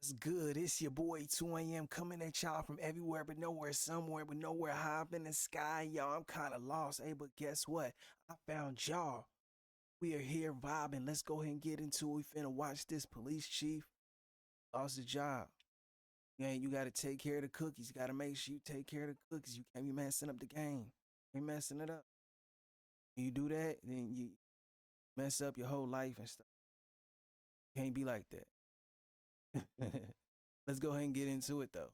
What's good? It's your boy 2 a.m. coming at y'all from everywhere but nowhere, somewhere but nowhere, high up in the sky. Y'all, I'm kind of lost. Hey, but guess what? I found y'all. We are here vibing. Let's go ahead and get into it. We finna watch this police chief lost his job. Yeah, you got to take care of the cookies. You got to make sure you take care of the cookies. You can't be messing up the game. You ain't messing it up. When you do that, then you mess up your whole life and stuff. Can't be like that. Let's go ahead and get into it though.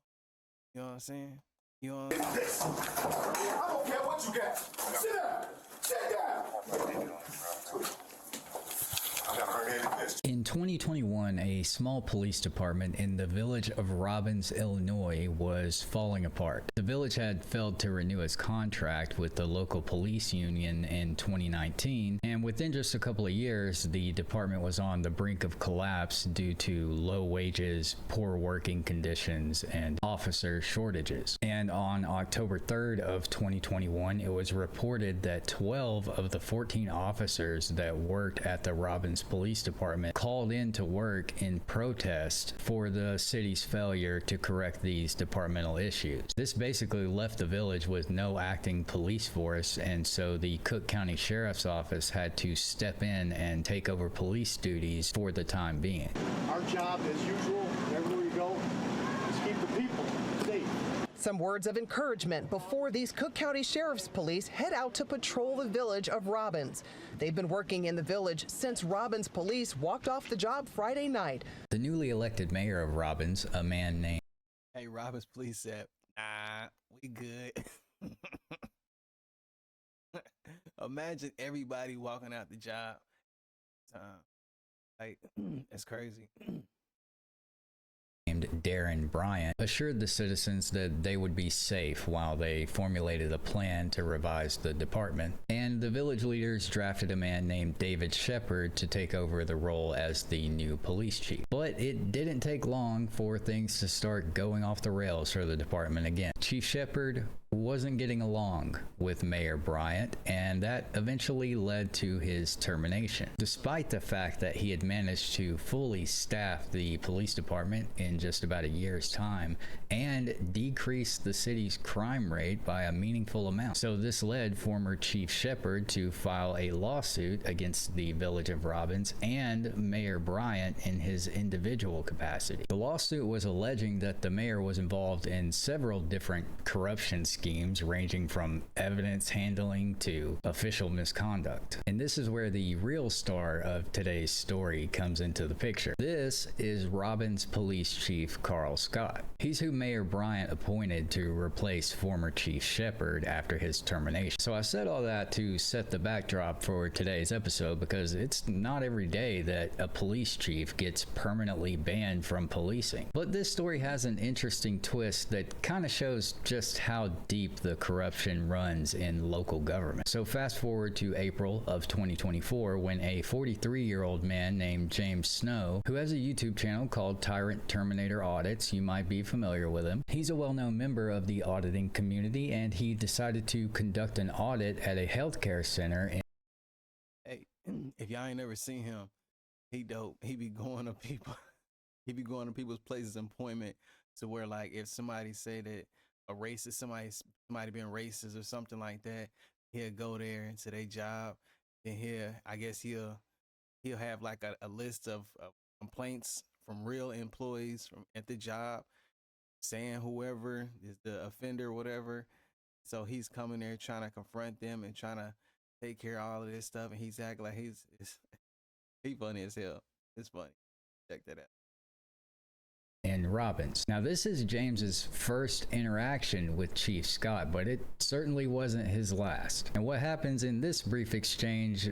You know what I'm saying? You know what I'm saying? I don't care what you got. Sit down. Sit down. In 2021, a small police department in the village of Robbins, Illinois was falling apart. The village had failed to renew its contract with the local police union in 2019, and within just a couple of years, the department was on the brink of collapse due to low wages, poor working conditions, and officer shortages. And on October 3rd of 2021, it was reported that 12 of the 14 officers that worked at the Robbins Police Department called in to work in protest for the city's failure to correct these departmental issues. This basically left the village with no acting police force, and so the Cook County Sheriff's Office had to step in and take over police duties for the time being. Our job, as usual, wherever we go, is keep the people safe. Some words of encouragement before these Cook County Sheriff's Police head out to patrol the village of Robbins. They've been working in the village since Robbins Police walked off the job Friday night. The newly elected mayor of Robbins, a man named Hey, Robbins Police said, nah, we good. Imagine everybody walking out the job. Like, that's crazy. named Darren Bryant assured the citizens that they would be safe while they formulated a plan to revise the department, and the village leaders drafted a man named David Shepard to take over the role as the new police chief. But it didn't take long for things to start going off the rails for the department again. Chief Shepard wasn't getting along with Mayor Bryant, and that eventually led to his termination. Despite the fact that he had managed to fully staff the police department in just about a year's time and decrease the city's crime rate by a meaningful amount. So this led former Chief Shepard to file a lawsuit against the village of Robbins and Mayor Bryant in his individual capacity. The lawsuit was alleging that the mayor was involved in several different corruption schemes ranging from evidence handling to official misconduct. And this is where the real star of today's story comes into the picture. This is Robbins Police Chief Carl Scott. He's who Mayor Bryant appointed to replace former Chief Shepard after his termination. So I said all that to set the backdrop for today's episode, because it's not every day that a police chief gets permanently banned from policing. But this story has an interesting twist that kind of shows just how deep the corruption runs in local government. So fast forward to April of 2024, when a 43-year-old man named James Snow, who has a YouTube channel called Tyrant Terminator Audits, you might be familiar with him. He's a well-known member of the auditing community, and he decided to conduct an audit at a healthcare center. Hey, if y'all ain't never seen him, he dope. He be going to people. He be going to people's places of employment to where, like, if somebody say that a racist, somebody being racist or something like that, he'll go there into their job, and he'll have like a list of complaints from real employees from at the job, saying whoever is the offender or whatever. So he's coming there trying to confront them and trying to take care of all of this stuff, and he's acting like he's funny as hell. It's funny. Check that out. In Robbins. Now, this is James's first interaction with Chief Scott, but it certainly wasn't his last. And what happens in this brief exchange,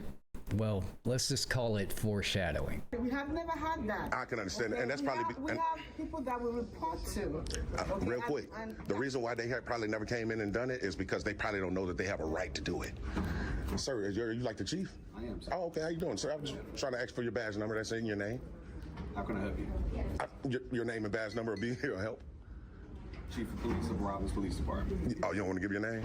well, let's just call it foreshadowing. We have never had that. I can understand, Okay? and that's we probably have people that we report to. Okay? real quick. The reason why they probably never came in and done it is because they probably don't know that they have a right to do it. Sir, are you like the chief? I am, sir. Oh, okay. How you doing, sir? I'm just trying to ask for your badge number. That's in your name. How can I help you? Your name and badge number will be here. Help. Chief of Police of Robbins Police Department. Oh, you don't want to give your name?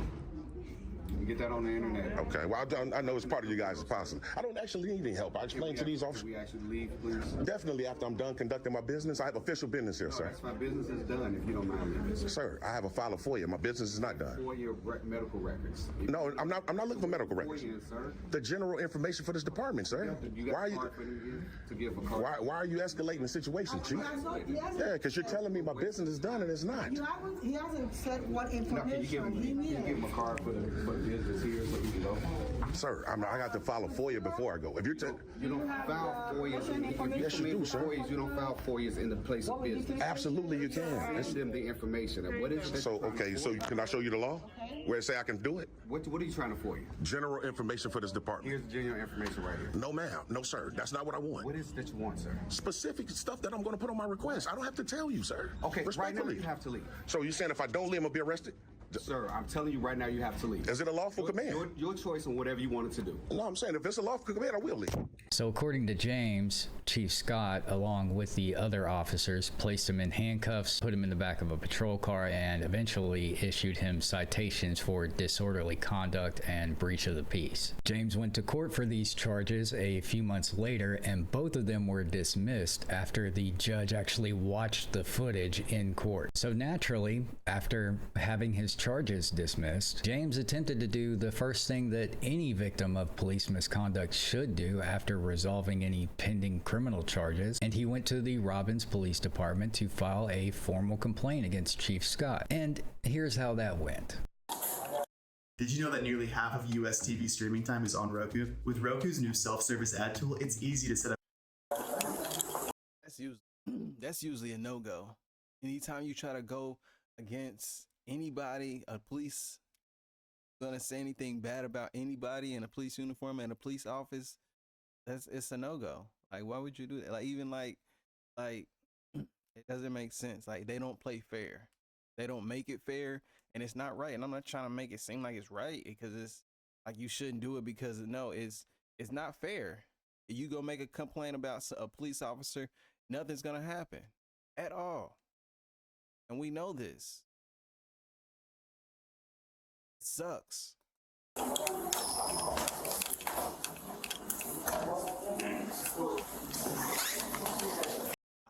get that on the internet. Okay, well, I know it's part of you guys' policy. I don't actually need any help. I explained to these officers. Can we actually leave, please? Definitely after I'm done conducting my business. I have official business here, No, sir. that's my business is done, if you don't mind leaving. Sir, I have a file for you. My business is not done. For your medical records. No, I'm not looking for medical records. Sir. The general information for this department, sir. You Why are got a you? card for them to give a card? Why are you escalating the situation, Chief? Yeah, because you're telling me my business is done and it's not. He hasn't said what No, can you give information he him, needs. a card for the business here so he can go? Sir, I got to file a FOIA before I go. If you're You don't file FOIAs. If Yes, you do, sir. FOIAs, you don't file FOIAs in the place of business. absolutely you can. Send them the information. And what is it? So, okay, so can I show you the law? Where it say I can do it? What are you trying to FOIA? General information for this department. Here's the general information right here. No, ma'am. No, sir. That's not what I want. What is it that you want, sir? Specific stuff that I'm going to put on my request. I don't have to tell you, sir. Okay, right now Respectfully. you have to leave. So you saying if I don't leave, I'm going to be arrested? Sir, I'm telling you right now you have to leave. Is it a lawful command? Your choice on whatever you wanted to do. No, I'm saying if it's a lawful command, I will leave. So according to James, Chief Scott, along with the other officers, placed him in handcuffs, put him in the back of a patrol car, and eventually issued him citations for disorderly conduct and breach of the peace. James went to court for these charges a few months later, and both of them were dismissed after the judge actually watched the footage in court. So naturally, after having his charges dismissed, James attempted to do the first thing that any victim of police misconduct should do after resolving any pending criminal charges, and he went to the Robbins Police Department to file a formal complaint against Chief Scott. And here's how that went. Did you know that nearly half of US TV streaming time is on Roku? With Roku's new self-service ad tool, it's easy to set up. That's usually a no-go. Anytime you try to go against anybody, a police gonna say anything bad about anybody in a police uniform and a police office, it's a no-go. Like, why would you do that? Like, even like it doesn't make sense. Like, they don't play fair. They don't make it fair, and it's not right. And I'm not trying to make it seem like it's right, because it's like you shouldn't do it, because no, it's not fair. If you go make a complaint about a police officer, nothing's gonna happen at all. And we know this. It sucks.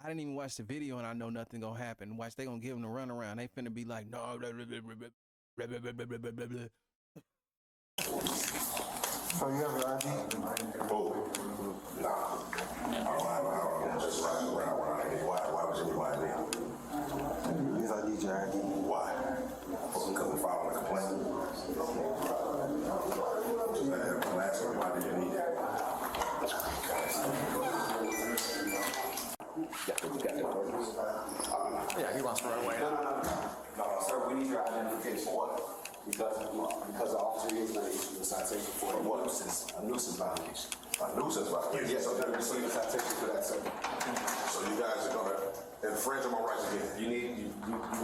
I didn't even watch the video, and I know nothing gonna happen. Watch, they gonna give them the runaround. They finna be like, no, blah, blah, blah, blah, blah, blah, blah, blah, blah, blah, blah. So you have your ID? Oh, nah. I'm just riding around. Why would you want ID? Because I need your ID. Why? Because I'm filing a complaint. I'm asking why do you need it? Yeah, he wants to run away. No, sir, we need your identification. What? Because the officer is going to issue a citation for a nuisance violation. A nuisance violation? Yes, I'm going to receive a citation for that, sir. So you guys are going to infringe on my rights again? You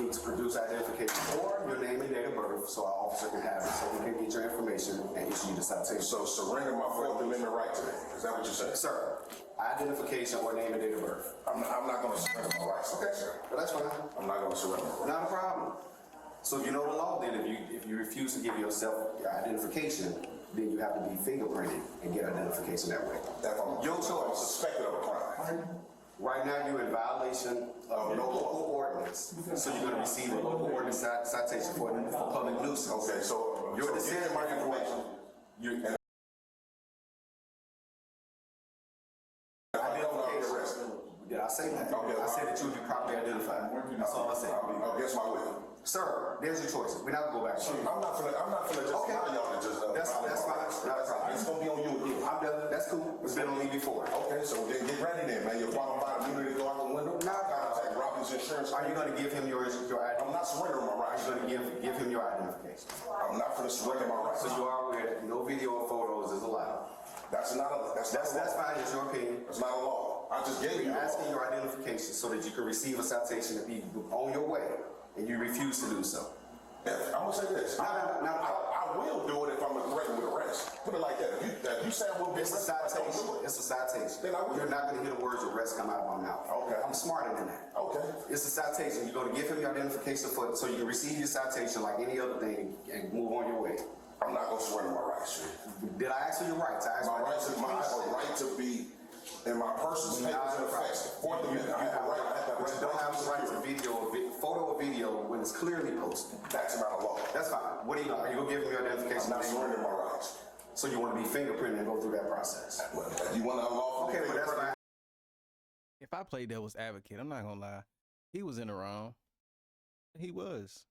need to produce identification or your name and date of birth so our officer can have it, so we can get your information and issue you the citation. So surrender my Fourth Amendment right to me. Is that what you're saying? Sir, identification or name and date of birth. I'm not going to surrender my rights. Okay, sir. But that's fine. I'm not going to surrender my rights. Not a problem. So if you know the law, then if you refuse to give yourself your identification, then you have to be fingerprinted and get identification that way. Your choice. Suspected of a crime. Right now, you're in violation of a local ordinance, so you're going to receive a local ordinance citation for public nuisance. Okay, so Your decision, my information. Did I say that? Okay, I said that you would be properly identified. That's all I said. Against my will. Sir, there's your choices. We're not going to go back. I'm not finna just Okay. allow y'all to just. That's fine. Not a problem. It's gonna be on you again. I'm done. That's cool. It's been on me before. Okay, so then get ready then, man. Your qualified immunity go out the window. Contact Robbins Insurance. Are you going to give him your ID? I'm not surrendering my rights. Are you going to give him your identification? I'm not finna surrender my rights. So you are aware that no video or photos is allowed. That's fine. It's your opinion. It's not a law. I just gave you. You're asking your identification so that you can receive a citation and be on your way, and you refuse to do so. Yeah, I'm gonna say this. I will do it if I'm threatened with arrest. Put it like that. If you say I will be It's a arrested, I don't citation. do it. It's a citation. Then I will. You're not going to hear the words arrest come out of my mouth. Okay. I'm smarter than that. Okay. It's a citation. You're going to give him your identification so you can receive your citation like any other thing and move on your way. I'm not gonna surrender my rights, Chief. Did I ask you your rights? I asked My rights, I have a right to be in my person's papers and effects. Fourth Amendment, I have a right. I have that But right. you don't have the right to photo or video when it's clearly posted. That's about law. That's fine. What are you gonna give me your identification? I'm not surrendering my rights. So you want to be fingerprinted and go through that process? Well, you want to unlawful? Okay, but that's what I. If I played devil's advocate, I'm not gonna lie. He was in the wrong. He was.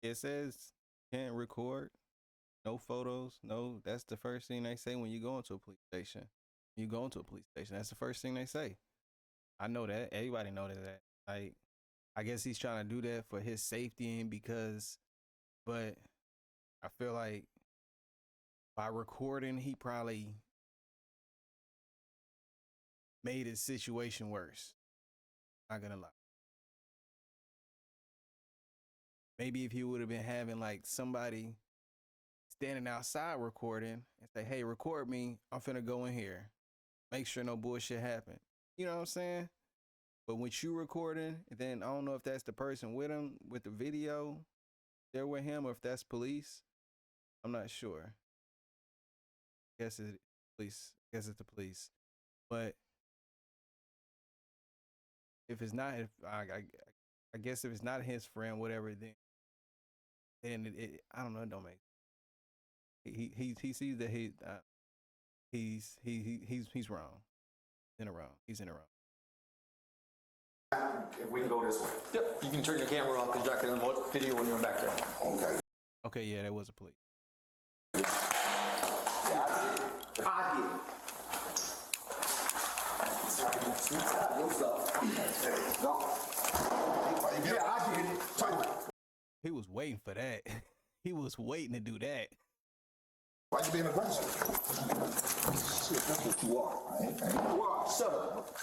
It says can't record, no photos, no. That's the first thing they say when you go into a police station. You go into a police station. That's the first thing they say. I know that. Everybody knows that. Like, I guess he's trying to do that for his safety and because, but I feel like by recording, he probably made his situation worse. Not gonna lie. Maybe if he would have been having like somebody standing outside recording and say, hey, record me. I'm finna go in here. Make sure no bullshit happen. You know what I'm saying? But when you recording, then I don't know if that's the person with him with the video, they're with him, or if that's police. I'm not sure. Guess it's police. Guess it's the police. But if it's not, if I guess if it's not his friend, whatever, then I don't know. It don't make. He sees that he's wrong. In the wrong. He's in the wrong. If we can go this way. Yep, you can turn your camera off and jack it on what video when you're back there. Okay. Okay, yeah, that was a police. Yeah, I did it. Yeah, I did it. He was waiting for that. He was waiting to do that. Why you being aggressive? Shit, that's what you are. I ain't you are. Shut up.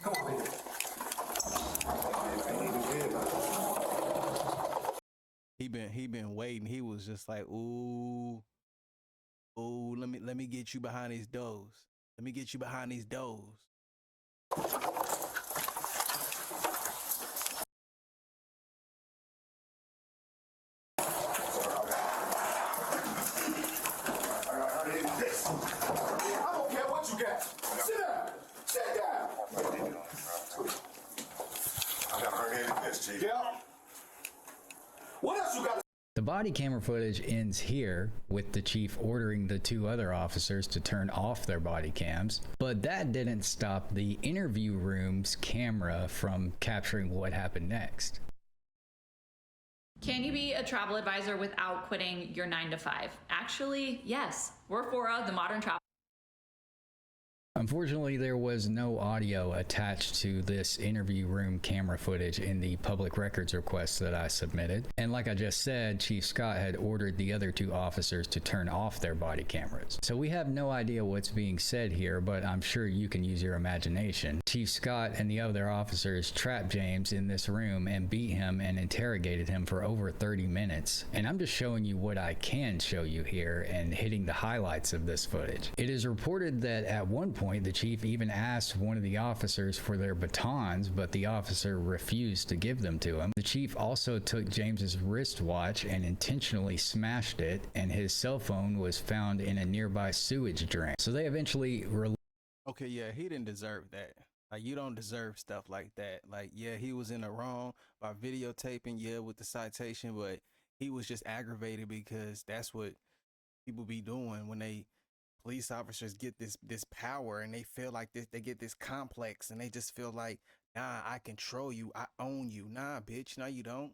Come on, baby. He been waiting. He was just like, ooh, let me get you behind these doors. Let me get you behind these doors. I don't care what you got. Sit down. Sit down. I got her head in this, Chief. Yeah. What else you got? The body camera footage ends here with the chief ordering the two other officers to turn off their body cams, but that didn't stop the interview room's camera from capturing what happened next. Can you be a travel advisor without quitting your 9-to-5? Actually, yes. We're Fora, the modern travel. Unfortunately, there was no audio attached to this interview room camera footage in the public records request that I submitted. And like I just said, Chief Scott had ordered the other two officers to turn off their body cameras. So we have no idea what's being said here, but I'm sure you can use your imagination. Chief Scott and the other officers trapped James in this room and beat him and interrogated him for over 30 minutes. And I'm just showing you what I can show you here and hitting the highlights of this footage. It is reported that at one point, the chief even asked one of the officers for their batons, but the officer refused to give them to him. The chief also took James's wristwatch and intentionally smashed it, and his cell phone was found in a nearby sewage drain. So they eventually Okay, yeah, he didn't deserve that. Like, you don't deserve stuff like that. Like, yeah, he was in the wrong by videotaping, yeah, with the citation, but he was just aggravated because that's what people be doing when police officers get this power and they feel like this, they get this complex and they just feel like, nah, I control you, I own you. Nah, bitch, no, you don't.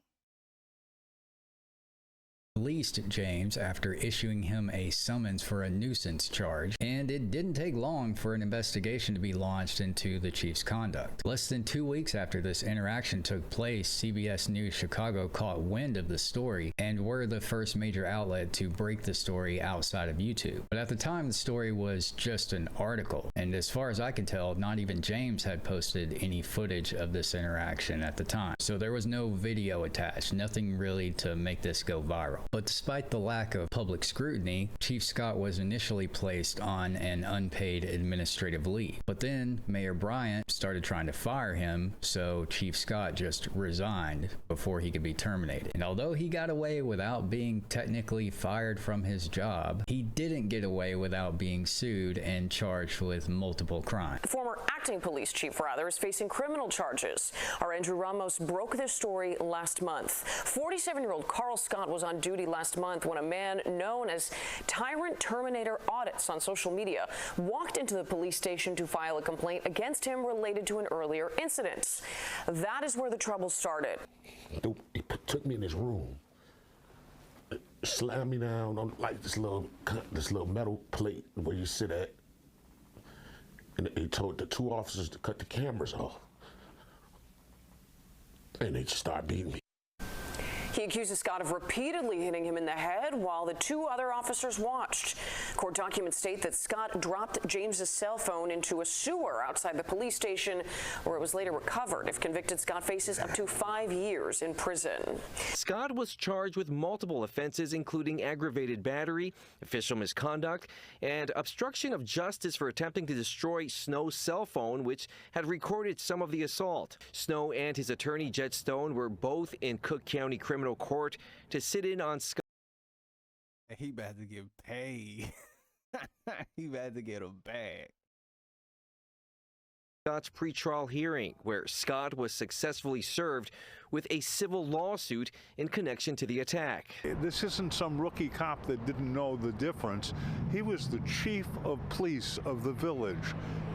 released James after issuing him a summons for a nuisance charge, and it didn't take long for an investigation to be launched into the chief's conduct. Less than 2 weeks after this interaction took place, CBS News Chicago caught wind of the story and were the first major outlet to break the story outside of YouTube. But at the time, the story was just an article, and as far as I can tell, not even James had posted any footage of this interaction at the time. So there was no video attached, nothing really to make this go viral. But despite the lack of public scrutiny, Chief Scott was initially placed on an unpaid administrative leave. But then Mayor Bryant started trying to fire him, so Chief Scott just resigned before he could be terminated. And although he got away without being technically fired from his job, he didn't get away without being sued and charged with multiple crimes. The former acting police chief, rather, is facing criminal charges. Our Andrew Ramos broke this story last month. 47-year-old Carl Scott was on duty last month when a man known as Tyrant Terminator Audits on social media walked into the police station to file a complaint against him related to an earlier incident. That is where the trouble started. He took me in his room, slammed me down on like this little metal plate where you sit at, and he told the two officers to cut the cameras off, and they just started beating me. He accuses Scott of repeatedly hitting him in the head while the two other officers watched. Court documents state that Scott dropped James's cell phone into a sewer outside the police station, where it was later recovered. If convicted, Scott faces up to 5 years in prison. Scott was charged with multiple offenses, including aggravated battery, official misconduct, and obstruction of justice for attempting to destroy Snow's cell phone, which had recorded some of the assault. Snow and his attorney, Jed Stone, were both in Cook County Criminal Court to sit in on Scott. He about to get paid. He about to get a bag. Scott's pretrial hearing, where Scott was successfully served with a civil lawsuit in connection to the attack. This isn't some rookie cop that didn't know the difference. He was the chief of police of the village,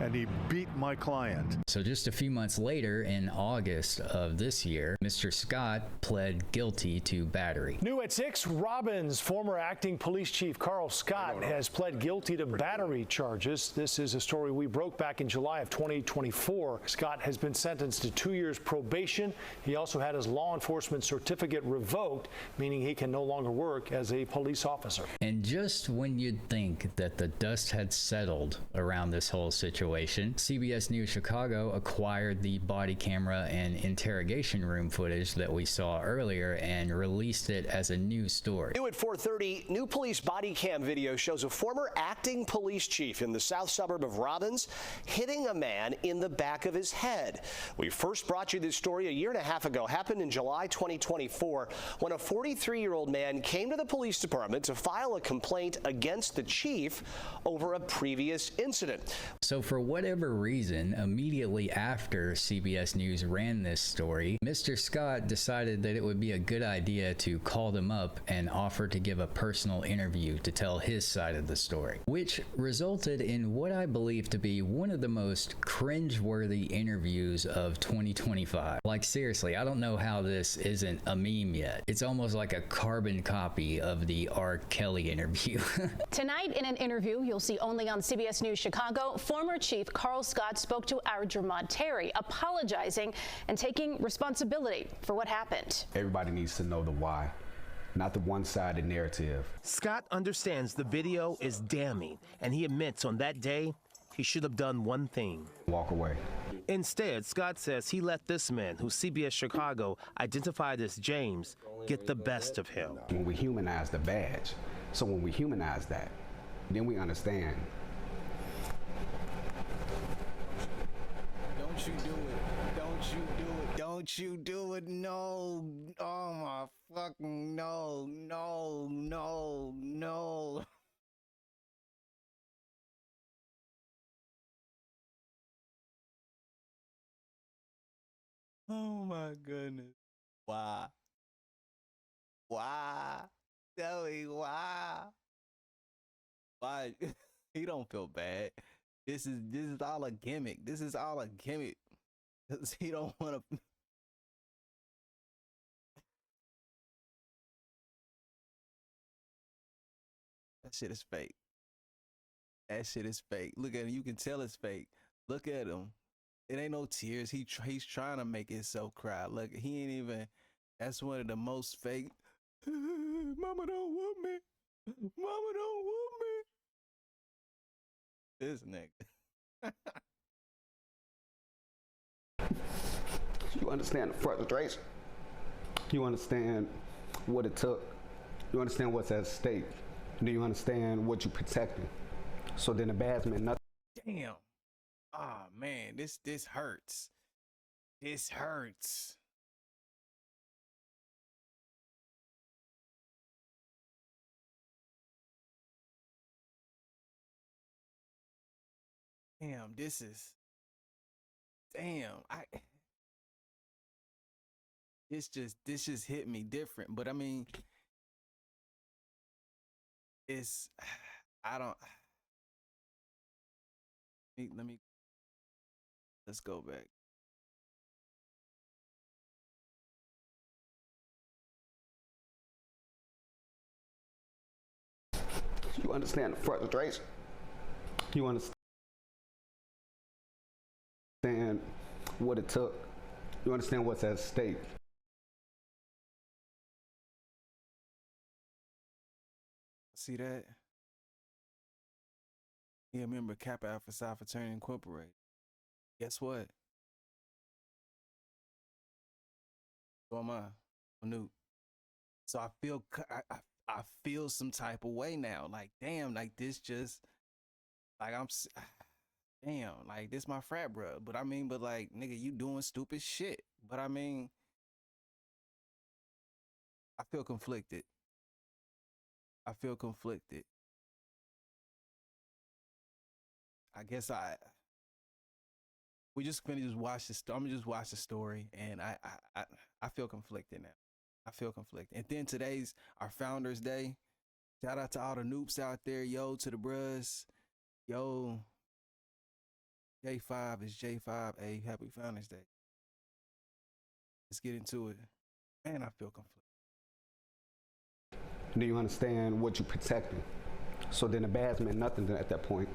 and he beat my client. So just a few months later, in August of this year, Mr. Scott pled guilty to battery. New at 6, Robbins former acting police chief Carl Scott has pled guilty to battery charges. This is a story we broke back in July of 2024. Scott has been sentenced to 2 years probation. He also had his law enforcement certificate revoked, meaning he can no longer work as a police officer. And just when you'd think that the dust had settled around this whole situation, CBS News Chicago acquired the body camera and interrogation room footage that we saw earlier and released it as a news story. New at 4:30, new police body cam video shows a former acting police chief in the south suburb of Robbins hitting a man in the back of his head. We first brought you this story a year and a half ago. Happened in July 2024 when a 43-year-old man came to the police department to file a complaint against the chief over a previous incident. So for whatever reason, immediately after CBS News ran this story, Mr. Scott decided that it would be a good idea to call them up and offer to give a personal interview to tell his side of the story, which resulted in what I believe to be one of the most cringe-worthy interviews of 2025. Like seriously, I don't know how this isn't a meme yet. It's almost like a carbon copy of the R. Kelly interview. Tonight in an interview you'll see only on CBS News Chicago, former Chief Carl Scott spoke to our Jermod Terry, apologizing and taking responsibility for what happened. Everybody needs to know the why, not the one-sided narrative. Scott understands the video is damning, and he admits on that day he should have done one thing. Walk away. Instead, Scott says he let this man, who CBS Chicago identified as James, get the best of him. When we humanize the badge, so when we humanize that, then we understand. Don't you do it. Don't you do it. Don't you do it. No. Oh my fucking no. No. No. No. Oh my goodness. Why? Why? Tell me why? Why? He don't feel bad. This is all a gimmick. This is all a gimmick. Cause he don't want to. That shit is fake. That shit is fake. Look at him. You can tell it's fake. Look at him. It ain't no tears. He's trying to make himself cry. Look, he ain't even. That's one of the most fake. Mama don't want me. Mama don't want me. This nigga. You understand the frustration. You understand what it took You understand what's at stake? Do you understand what you're protecting? So then the bad man, nothing. Damn. Oh man, this hurts. This hurts. Damn, this just hit me different. But I mean, I don't. Let's go back. You understand the frustration? You understand what it took? You understand what's at stake? See that? Yeah, remember Kappa Alpha Psi Fraternity Incorporated. Guess what? So am I, Newt. So I feel some type of way now. Like, damn, like this just, like damn, like this my frat bro. But I mean, but like, nigga, you doing stupid shit. But I mean, I feel conflicted. I guess we just gonna just watch this. I'm gonna just watch the story, and I feel conflicted now. I feel conflicted. And then today's our Founders Day. Shout out to all the noobs out there, yo, to the bruhs, yo. J5 is J5A. Happy Founders Day. Let's get into it. Man, I feel conflicted. Do you understand what you're protecting? So then the badge meant nothing at that point.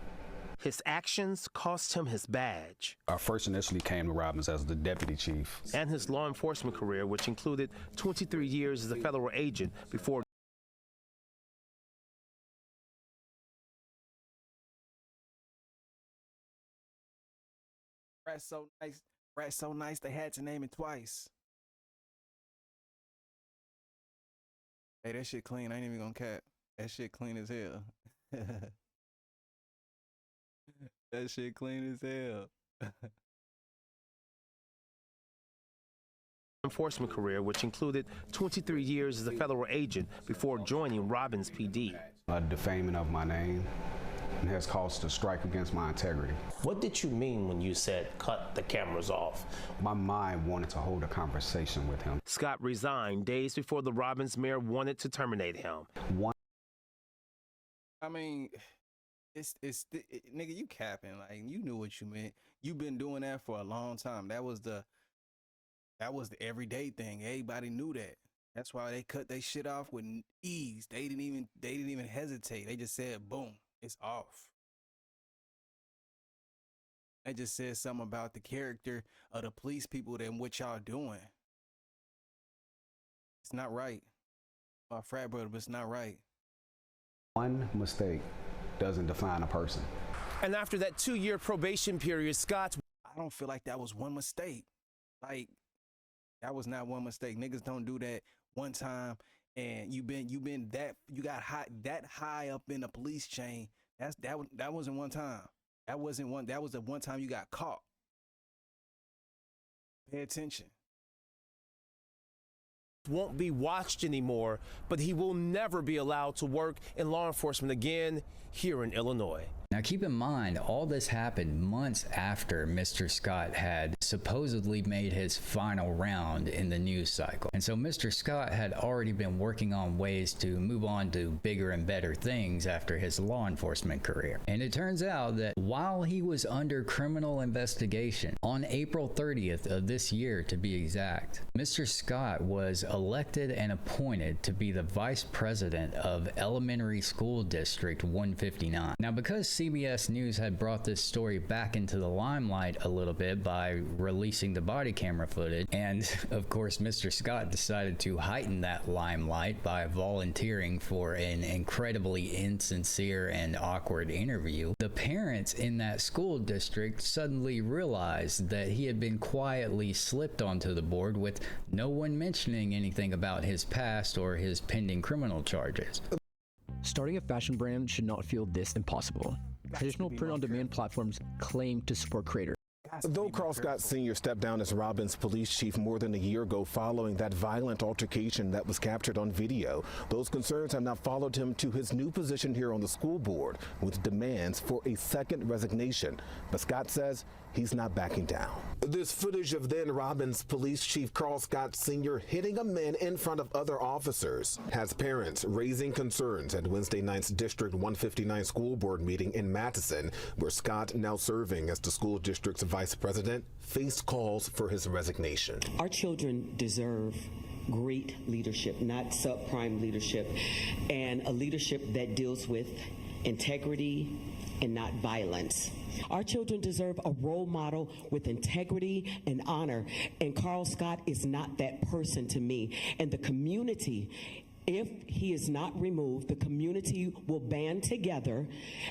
His actions cost him his badge. I first initially came to Robbins as the deputy chief. And his law enforcement career, which included 23 years as a federal agent before Rat's so nice they had to name it twice. Hey, that shit clean. I ain't even gonna cap. That shit clean as hell. That shit clean as hell. enforcement career, which included 23 years as a federal agent before joining Robbins PD. Defaming of my name has caused a strike against my integrity. What did you mean when you said cut the cameras off? My mind wanted to hold a conversation with him. Scott resigned days before the Robbins mayor wanted to terminate him. I mean, nigga, you capping. Like, you knew what you meant. You've been doing that for a long time. That was the everyday thing. Everybody knew that. That's why they cut their shit off with ease. They didn't even hesitate. They just said, boom, it's off. They just said something about the character of the police people than what y'all doing. It's not right. My frat brother, but it's not right. One mistake doesn't define a person. And after that 2-year probation period, Scott... I don't feel like that was one mistake. Like, that was not one mistake. Niggas don't do that one time and you got that high up in the police chain. That wasn't one time. That was the one time you got caught. Pay attention. Won't be watched anymore, but he will never be allowed to work in law enforcement again here in Illinois. Now keep in mind, all this happened months after Mr. Scott had supposedly made his final round in the news cycle. And so Mr. Scott had already been working on ways to move on to bigger and better things after his law enforcement career. And it turns out that while he was under criminal investigation, on April 30th of this year to be exact, Mr. Scott was elected and appointed to be the vice president of Elementary School District 159. Now, because CBS News had brought this story back into the limelight a little bit by releasing the body camera footage. And of course, Mr. Scott decided to heighten that limelight by volunteering for an incredibly insincere and awkward interview. The parents in that school district suddenly realized that he had been quietly slipped onto the board with no one mentioning anything about his past or his pending criminal charges. Starting a fashion brand should not feel this impossible. Traditional print-on-demand platforms claim to support creators. Though Carl Scott Sr. stepped down as Robbins police chief more than a year ago following that violent altercation that was captured on video, those concerns have now followed him to his new position here on the school board with demands for a second resignation. But Scott says he's not backing down. This footage of then Robbins police chief Carl Scott Sr. hitting a man in front of other officers has parents raising concerns at Wednesday night's District 159 school board meeting in Madison, where Scott, now serving as the school district's vice president, faced calls for his resignation. Our children deserve great leadership, not subprime leadership, and a leadership that deals with integrity and not violence. Our children deserve a role model with integrity and honor, and Carl Scott is not that person to me. And the community, if he is not removed, the community will band together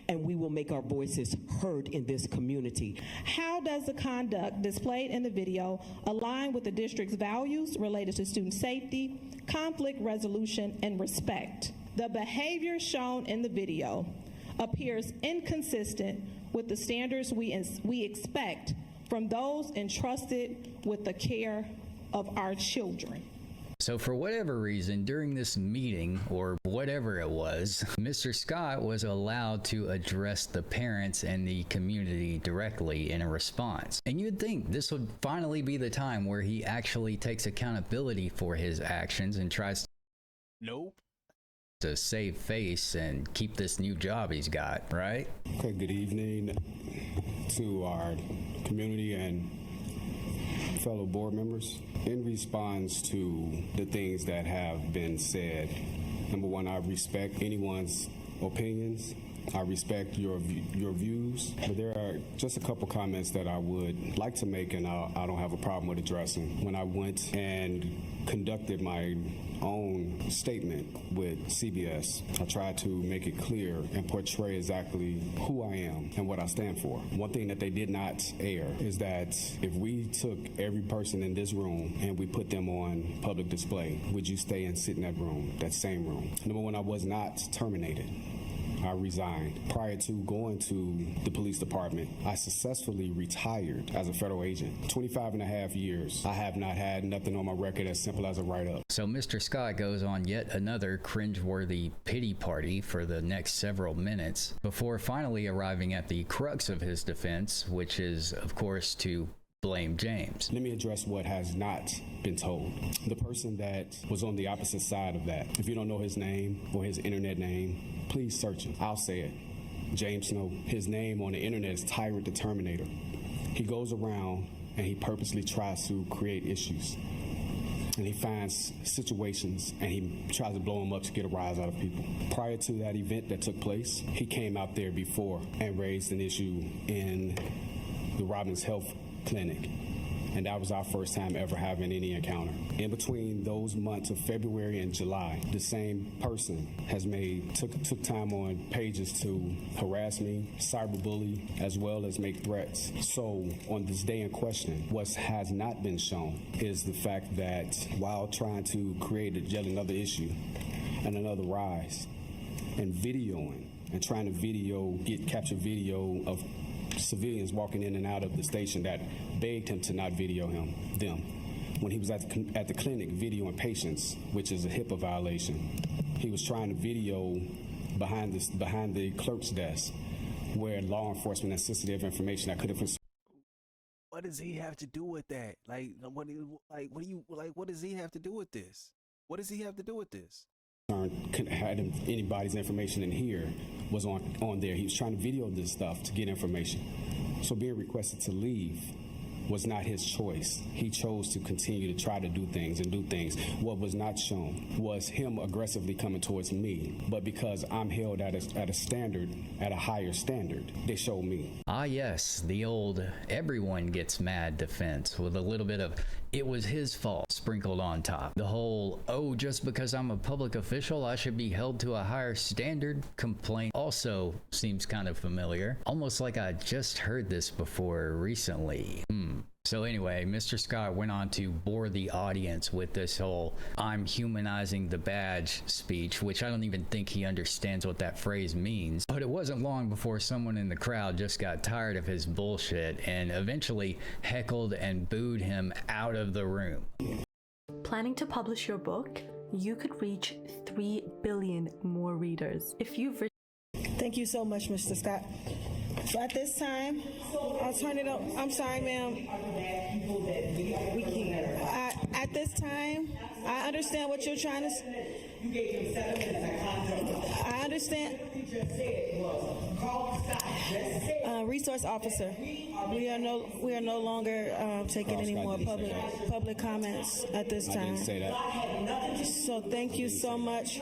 and we will make our voices heard in this community. How does the conduct displayed in the video align with the district's values related to student safety, conflict resolution, and respect? The behavior shown in the video appears inconsistent with the standards we expect from those entrusted with the care of our children. So for whatever reason, during this meeting, or whatever it was, Mr. Scott was allowed to address the parents and the community directly in a response. And you'd think this would finally be the time where he actually takes accountability for his actions and tries to save face and keep this new job he's got, right? Okay, good evening to our community and fellow board members. In response to the things that have been said, number one, I respect anyone's opinions. I respect your views, but there are just a couple comments that I would like to make, and I don't have a problem with addressing. When I went and conducted my own statement with CBS, I tried to make it clear and portray exactly who I am and what I stand for. One thing that they did not air is that if we took every person in this room and we put them on public display, would you stay and sit in that room, that same room? Number one, I was not terminated. I resigned. Prior to going to the police department, I successfully retired as a federal agent. 25 and a half years. I have not had nothing on my record as simple as a write-up. So Mr. Scott goes on yet another cringeworthy pity party for the next several minutes before finally arriving at the crux of his defense, which is, of course, to blame James. Let me address what has not been told. The person that was on the opposite side of that, if you don't know his name or his internet name, please search him. I'll say it. James Snow. His name on the internet is Tyrant the Terminator. He goes around and he purposely tries to create issues. And he finds situations and he tries to blow them up to get a rise out of people. Prior to that event that took place, he came out there before and raised an issue in the Robbins Health Clinic, and that was our first time ever having any encounter. In between those months of February and July, the same person has took time on pages to harass me, cyberbully, as well as make threats. So on this day in question, what has not been shown is the fact that while trying to create yet another issue and another rise, and videoing and trying to capture video of civilians walking in and out of the station that begged him to not video them. When he was at the clinic videoing patients, which is a HIPAA violation, he was trying to video behind the clerk's desk, where law enforcement and sensitive information that could have. What does he have to do with that? What does he have to do with this? What does he have to do with this? Had anybody's information in here was on there. He was trying to video this stuff to get information. So being requested to leave was not his choice. He chose to continue to try to do things and do things. What was not shown was him aggressively coming towards me. But because I'm held at a standard, at a higher standard, they showed me. Ah, yes, the old everyone gets mad defense with a little bit of it was his fault sprinkled on top. The whole, oh, just because I'm a public official, I should be held to a higher standard complaint also seems kind of familiar. Almost like I just heard this before recently. So anyway, Mr. Scott went on to bore the audience with this whole I'm humanizing the badge speech, which I don't even think he understands what that phrase means. But it wasn't long before someone in the crowd just got tired of his bullshit and eventually heckled and booed him out of the room. Planning to publish your book? You could reach 3 billion more readers. If you've Thank you so much, Mr. Scott. So at this time, I'll turn it up. I'm sorry, ma'am. At this time, I understand what you're trying to say. I understand. Resource officer, we are no longer taking any more public comments at this time. I didn't say that. So thank you so much.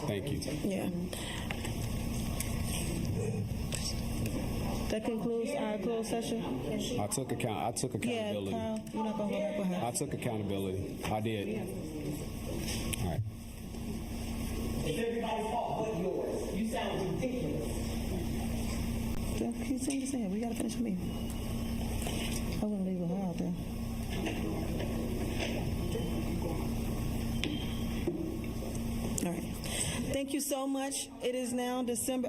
Thank you. Yeah. That concludes our closed session. I took accountability. Yeah, Carl, you're not gonna go ahead. I took accountability. I did. All right. It's everybody's fault but yours. You sound ridiculous. Keep saying the same. We gotta finish the meeting. I'm gonna leave her out there. All right. Thank you so much. It is now December.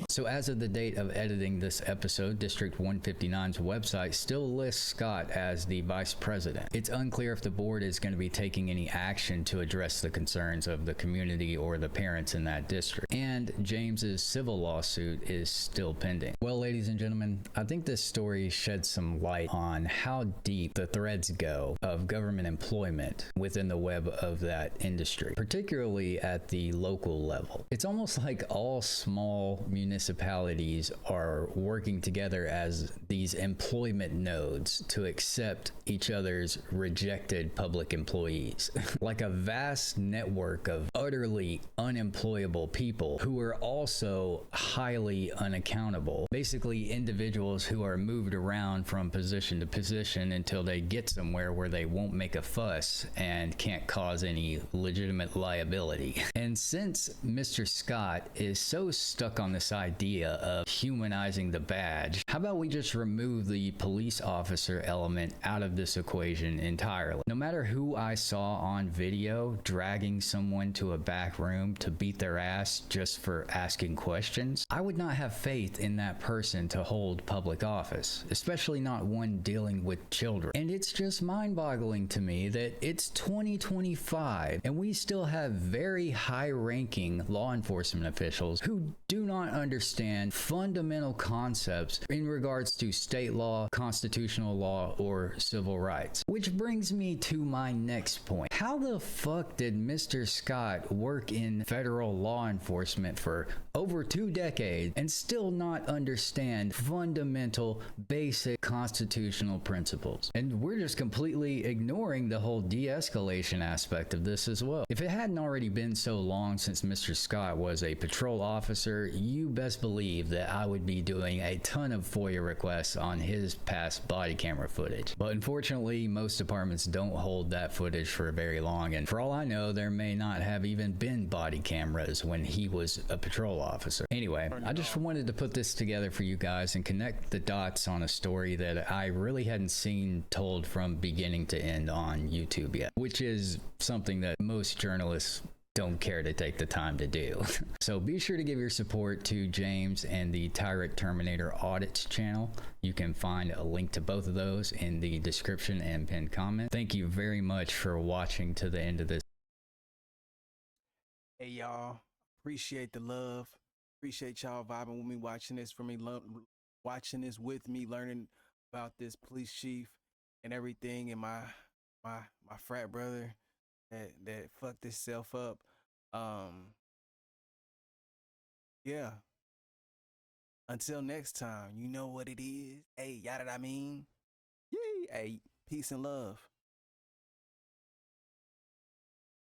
So as of the date of editing this episode, District 159's website still lists Scott as the vice president. It's unclear if the board is going to be taking any action to address the concerns of the community or the parents in that district. And James's civil lawsuit is still pending. Well, ladies and gentlemen, I think this story sheds some light on how deep the threads go of government employment within the web of that industry, particularly at the local level. It's almost like all small municipalities are working together as these employment nodes to accept each other's rejected public employees. Like a vast network of utterly unemployable people who are also highly unaccountable. Basically individuals who are moved around from position to position until they get somewhere where they won't make a fuss and can't cause any legitimate liability. And since Mr. Scott is so stuck on this idea of humanizing the badge, how about we just remove the police officer element out of this equation entirely? No matter who I saw on video dragging someone to a back room to beat their ass just for asking questions, I would not have faith in that person to hold public office, especially not one dealing with children. And it's just mind-boggling to me that it's 2025 and we still have very high-ranking law enforcement officials who do not understand fundamental concepts in regards to state law, constitutional law, or civil rights. Which brings me to my next point. How the fuck did Mr. Scott work in federal law enforcement for over 2 decades and still not understand fundamental, basic constitutional principles? And we're just completely ignoring the whole de-escalation aspect of this as well. If it hadn't already been so long since Mr. Scott was a patrol officer, you best believe that I would be doing a ton of FOIA requests on his past body camera footage. But unfortunately, most departments don't hold that footage for very long, and for all I know, there may not have even been body cameras when he was a patrol officer. Anyway, I just wanted to put this together for you guys and connect the dots on a story that I really hadn't seen told from beginning to end on YouTube yet, which is something that most journalists don't care to take the time to do. So be sure to give your support to James and the Tyrant Terminator Audits channel. You can find a link to both of those in the description and pinned comment. Thank you very much for watching to the end of this. Hey y'all, appreciate the love. Appreciate y'all vibing with me, watching this with me, learning about this police chief and everything, and my frat brother that fucked himself up. Yeah. Until next time, you know what it is. Hey, yada I mean. Yay. Hey, peace and love.